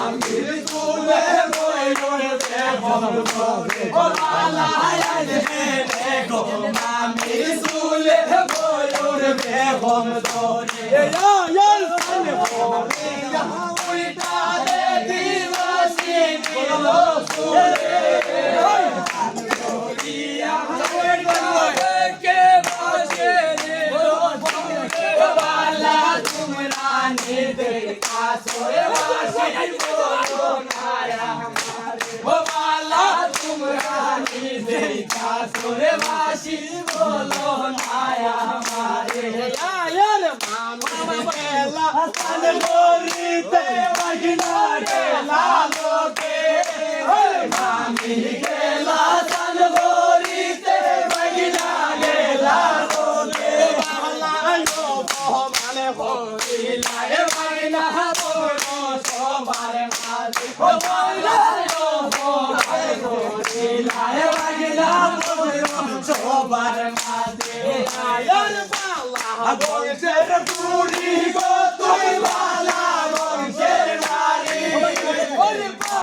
মামির চুলে ময়ূর বেগম ধরে ও পালায় রে গো মামির চুলে ময়ূর বেগম ধরে উল্টা দে দিবসি দিল সুরে কে বসে রে বালা তোমরা নে দেখা সোরে বাসি বলো নায়া ও বালা তোমরা নে দেখা সোরে বাসি বলো নায়া মারে यार मामा बेला सन गोरीते वगना गेला लोके मामी गेला सन गोरीते वगना गेला लोके बालायो माने होरी लाए वगना बोलो सोबारे मारी ओ बालायो माने होरी लाए वगना बोलो सोबारे मारी यार Agora será tudo igual.